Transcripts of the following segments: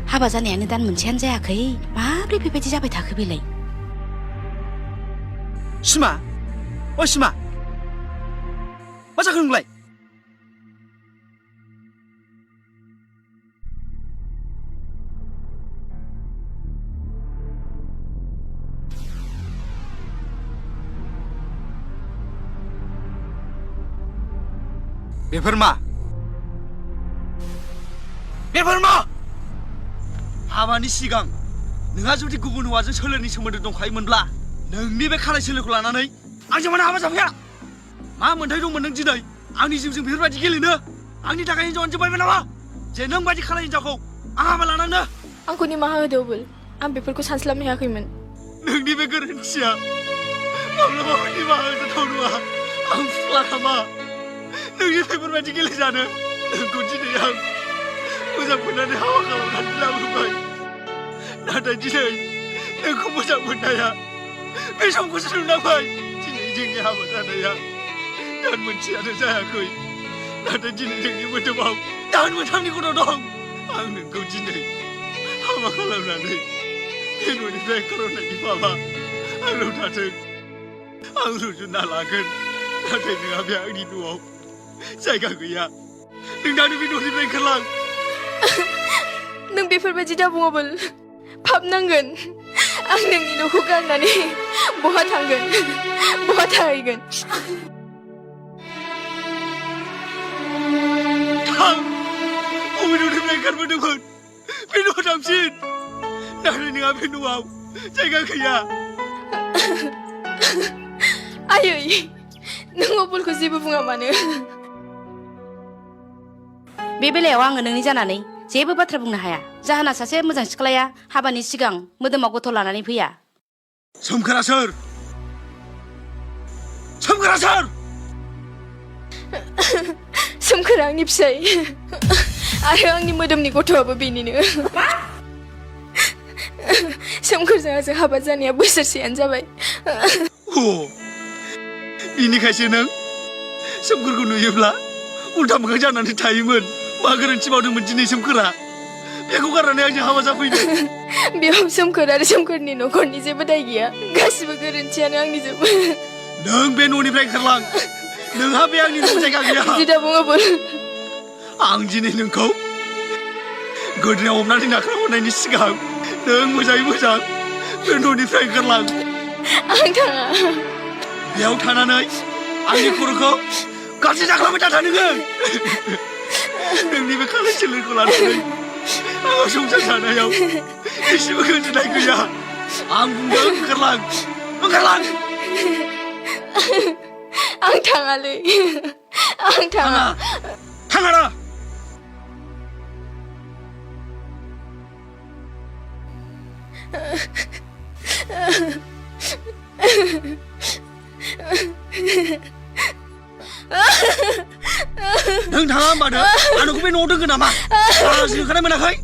हाबा जानायानो दान मोनसेयानो जायाखै माब्रै बेबायदि जाबाय थाखो बेलाय सिमा ओ सिमा मा जाखो नोंलाय बेफोर मा हाबानि सिगां नोंहा जुदि गुबुन हौवाजों सोलोनि सोमोन्दो दंखायोमोनब्ला नोंनि बे खानाय सोलोखौ लानानै आंजों मानो हाबा जाफैया मा मोन्थाय दंमोन नों दिनै आंनि जिउजों बेफोरबायदि गेलेनो आंनि थाखाय हिनजावानो जोबबायमोन नामा जे नों बायदि खानाय हिनजावखौ आं हाबा लानांनो आंखौ निमाहा होदो अबुल आं बेफोरखौ सानस्लाबनो हायाखैमोन नोंनि बे गोरोन्थिया माब्लाबाबो निमाहा होजाथाव नङा आं फुख्ला खामा नोंनि बेफोरबायदि गेलेजानो नोंखौ दिनै आं मोजां मोननानै हाबा खालामनानै लाबोबाय नाथाय दिनै नोंखौ मोजां मोननाया बे समखौसो नुनांबाय दिनै जोंनि हाबा जानाया दान मोनसेयानो जायाखै नाथाय दिनै नोंनि मोदोमाव दान मोनथामनि गथ' दं आं नोंखौ दिनै हाबा खालामनानै बे न'निफ्राय ओंखारहरनायनि माबा आंनाव थाथों आं रुजुना लागोन नाथाय नोंहा बे आंनि न'आव जायगा गैया नों दानो बे न'निफ्राय ओंखारलां नों बेफोरबायदि दा बुं अबुल पाप नांगोन आं नोंनि न'खौ गारनानै बहा थांगोन बहा थाहैगोन थां बबे न'निफ्राय ओंखारबोदोंमोन बे न'आव थांफिन नाथाय नोंहा बे न'आव जायगा गैया आयै नों अबुलखौ जेबो बुङा मानो बे बेलायाव आङो नोंनि जानानै जेबो बाथ्रा बुंनो हाया जाहोना सासे मोजां सिख्लाया हाबानि सिगां मोदोमाव गथ' लानानै फैया सोमखोरा सोर सोमखोरा आंनि फिसाय आरो आंनि मोदोमनि गथ'आबो बेनिनो सोमखोरजों आंजों हाबा जानाया बोसोरसेयानो जाबाय बिनिखायसो नों सोमखोरखौ नुयोब्ला उल्था मोखां जानानै थायोमोन मा गोरोन्थि मावदोंमोन दिनै सोमखोरा बेखौ गारनानै आंजों हाबा जाफैदों बेयाव सोमखोर आरो सोमखोरनि न'खरनि जेबो दाय गैया गासिबो गोरोन्थियानो आंनि जोब नों बे न'निफ्राय ओंखारलां नोंहा बे आंनि न' जायगा गैया बिदि दा बुं अबुल आं दिनै नोंखौ गोदोनायाव हमनानै नाख्राहरनायनि सिगां नों मोजाङै मोजां बे न'निफ्राय ओंखारलां आं थाङा बेयाव थानानै आंनि खर'खौ गाज्रि जाख्लाबाय थाथा नोङो नोंनि बे खानाय सोलोखौ लानानै आंहा संसार जानायाव एसेबो गोजोननाय गैया आं बुंदों ओंखारलां आं थाङालै आं थाङा थाङा नों थाङा होनबानो आं नोंखौ बे न'आव दोनगोन नामा लाजिनो ओंखारनाय मोनाखै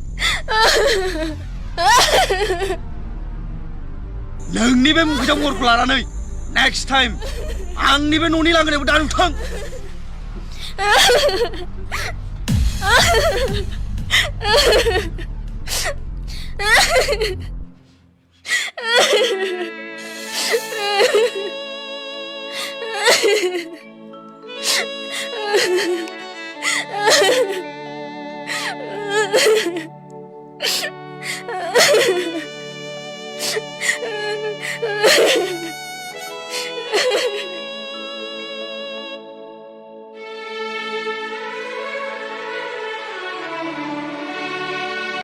नोंनि बे मुखैथाव महरखौ लानानै नेक्स्ट टाइम आंनि बे न'नि लांगोनायावबो दा नुथां